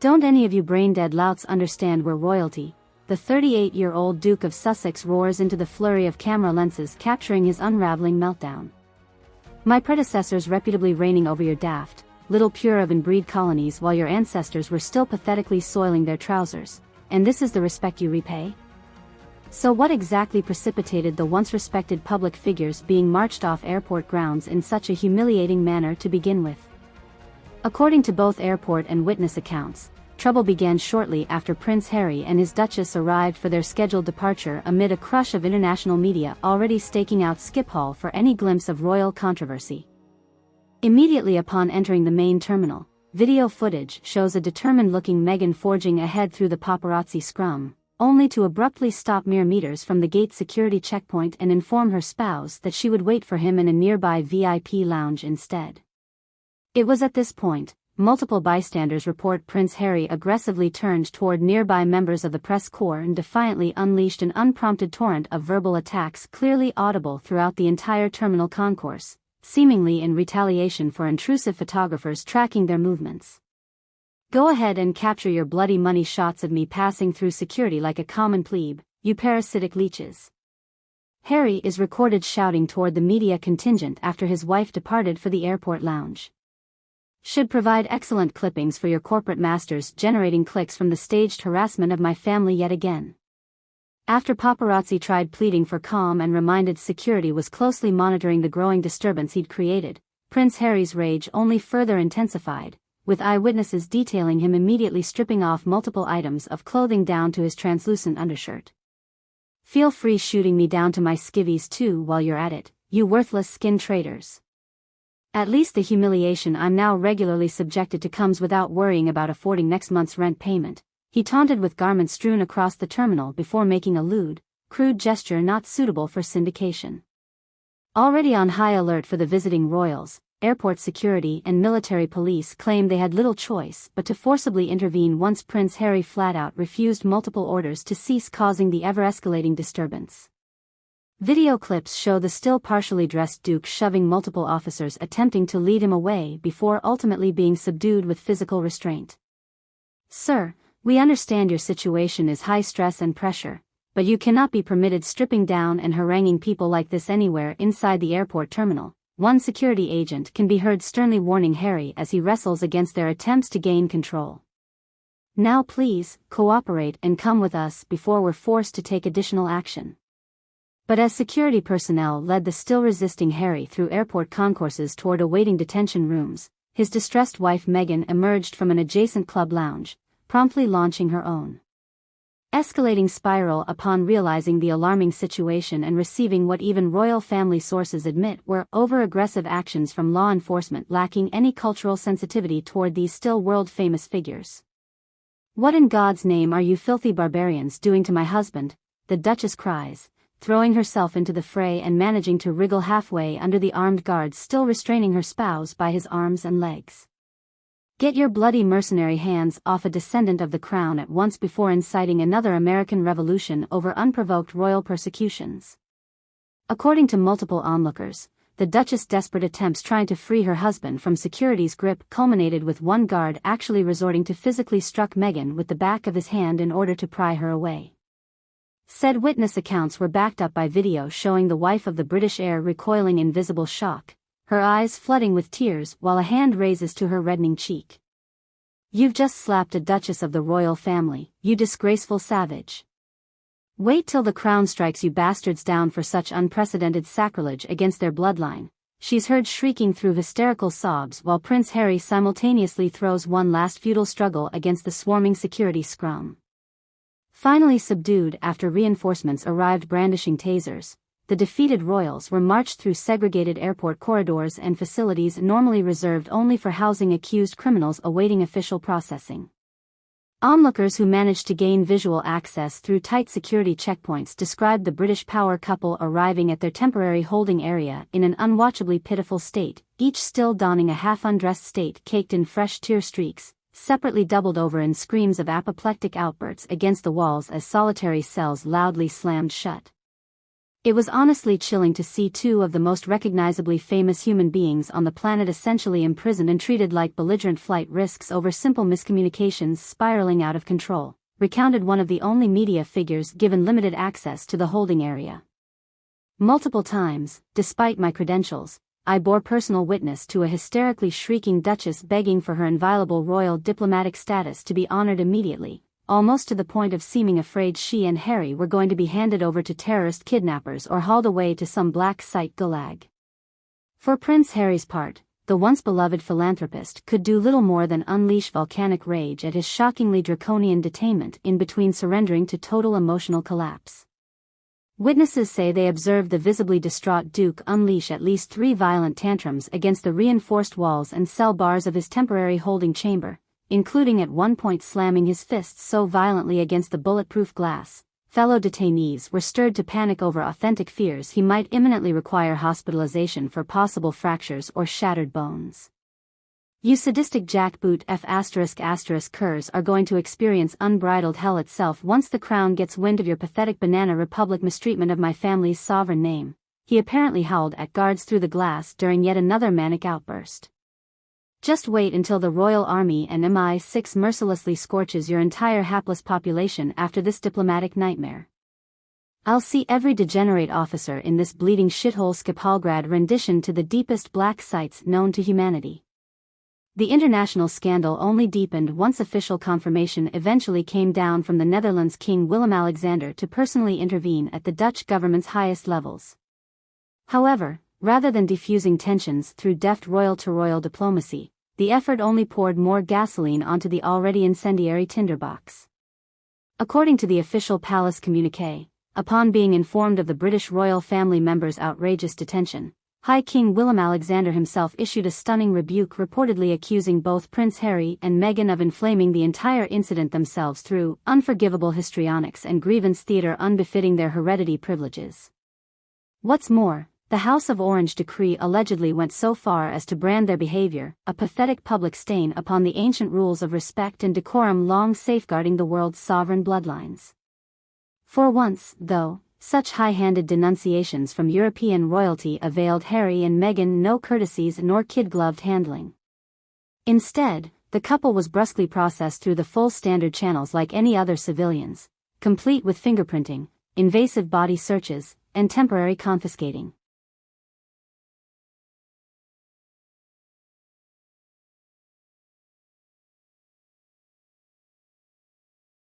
Don't any of you brain-dead louts understand we're royalty? The 38-year-old Duke of Sussex roars into the flurry of camera lenses capturing his unraveling meltdown. My predecessors reputably reigning over your daft, little pure of inbreed colonies while your ancestors were still pathetically soiling their trousers, and this is the respect you repay? So what exactly precipitated the once respected public figures being marched off airport grounds in such a humiliating manner to begin with? According to both airport and witness accounts, trouble began shortly after Prince Harry and his Duchess arrived for their scheduled departure amid a crush of international media already staking out Schiphol for any glimpse of royal controversy. Immediately upon entering the main terminal, video footage shows a determined-looking Meghan forging ahead through the paparazzi scrum, only to abruptly stop mere meters from the gate security checkpoint and inform her spouse that she would wait for him in a nearby VIP lounge instead. It was at this point, multiple bystanders report Prince Harry aggressively turned toward nearby members of the press corps and defiantly unleashed an unprompted torrent of verbal attacks clearly audible throughout the entire terminal concourse, seemingly in retaliation for intrusive photographers tracking their movements. Go ahead and capture your bloody money shots of me passing through security like a common plebe, you parasitic leeches. Harry is recorded shouting toward the media contingent after his wife departed for the airport lounge. Should provide excellent clippings for your corporate masters generating clicks from the staged harassment of my family yet again. After paparazzi tried pleading for calm and reminded security was closely monitoring the growing disturbance he'd created, Prince Harry's rage only further intensified, with eyewitnesses detailing him immediately stripping off multiple items of clothing down to his translucent undershirt. Feel free shooting me down to my skivvies too while you're at it, you worthless skin traders. At least the humiliation I'm now regularly subjected to comes without worrying about affording next month's rent payment, he taunted with garments strewn across the terminal before making a lewd, crude gesture not suitable for syndication. Already on high alert for the visiting royals, airport security and military police claimed they had little choice but to forcibly intervene once Prince Harry flat-out refused multiple orders to cease causing the ever-escalating disturbance. Video clips show the still partially dressed Duke shoving multiple officers attempting to lead him away before ultimately being subdued with physical restraint. Sir, we understand your situation is high stress and pressure, but you cannot be permitted stripping down and haranguing people like this anywhere inside the airport terminal, one security agent can be heard sternly warning Harry as he wrestles against their attempts to gain control. Now please, cooperate and come with us before we're forced to take additional action. But as security personnel led the still resisting Harry through airport concourses toward awaiting detention rooms, his distressed wife Meghan emerged from an adjacent club lounge, promptly launching her own escalating spiral upon realizing the alarming situation and receiving what even royal family sources admit were over-aggressive actions from law enforcement lacking any cultural sensitivity toward these still world-famous figures. "What in God's name are you filthy barbarians doing to my husband?" the Duchess cries, throwing herself into the fray and managing to wriggle halfway under the armed guards still restraining her spouse by his arms and legs. Get your bloody mercenary hands off a descendant of the crown at once before inciting another American revolution over unprovoked royal persecutions. According to multiple onlookers, the Duchess' desperate attempts trying to free her husband from security's grip culminated with one guard actually resorting to physically struck Meghan with the back of his hand in order to pry her away. Said witness accounts were backed up by video showing the wife of the British heir recoiling in visible shock, her eyes flooding with tears while a hand raises to her reddening cheek. "You've just slapped a duchess of the royal family, you disgraceful savage. Wait till the crown strikes you bastards down for such unprecedented sacrilege against their bloodline," she's heard shrieking through hysterical sobs while Prince Harry simultaneously throws one last futile struggle against the swarming security scrum. Finally subdued after reinforcements arrived brandishing tasers, the defeated royals were marched through segregated airport corridors and facilities normally reserved only for housing accused criminals awaiting official processing. Onlookers who managed to gain visual access through tight security checkpoints described the British power couple arriving at their temporary holding area in an unwatchably pitiful state, each still donning a half-undressed state caked in fresh tear streaks, separately doubled over in screams of apoplectic outbursts against the walls as solitary cells loudly slammed shut. It was honestly chilling to see two of the most recognizably famous human beings on the planet essentially imprisoned and treated like belligerent flight risks over simple miscommunications spiraling out of control, recounted one of the only media figures given limited access to the holding area. "Multiple times, despite my credentials, I bore personal witness to a hysterically shrieking duchess begging for her inviolable royal diplomatic status to be honored immediately, almost to the point of seeming afraid she and Harry were going to be handed over to terrorist kidnappers or hauled away to some black site gulag." For Prince Harry's part, the once beloved philanthropist could do little more than unleash volcanic rage at his shockingly draconian detainment in between surrendering to total emotional collapse. Witnesses say they observed the visibly distraught Duke unleash at least 3 violent tantrums against the reinforced walls and cell bars of his temporary holding chamber, including at one point slamming his fists so violently against the bulletproof glass. Fellow detainees were stirred to panic over authentic fears he might imminently require hospitalization for possible fractures or shattered bones. "You sadistic jackboot F*** curs are going to experience unbridled hell itself once the crown gets wind of your pathetic banana republic mistreatment of my family's sovereign name," he apparently howled at guards through the glass during yet another manic outburst. "Just wait until the Royal Army and MI6 mercilessly scorches your entire hapless population after this diplomatic nightmare. I'll see every degenerate officer in this bleeding shithole Skapalgrad rendition to the deepest black sites known to humanity." The international scandal only deepened once official confirmation eventually came down from the Netherlands King Willem-Alexander to personally intervene at the Dutch government's highest levels. However, rather than defusing tensions through deft royal-to-royal diplomacy, the effort only poured more gasoline onto the already incendiary tinderbox. According to the official palace communiqué, upon being informed of the British royal family members' outrageous detention, High King Willem-Alexander himself issued a stunning rebuke reportedly accusing both Prince Harry and Meghan of inflaming the entire incident themselves through unforgivable histrionics and grievance theatre unbefitting their hereditary privileges. What's more, the House of Orange decree allegedly went so far as to brand their behavior a pathetic public stain upon the ancient rules of respect and decorum long safeguarding the world's sovereign bloodlines. For once, though, such high-handed denunciations from European royalty availed Harry and Meghan no courtesies nor kid-gloved handling. Instead, the couple was brusquely processed through the full standard channels like any other civilians, complete with fingerprinting, invasive body searches, and temporary confiscating.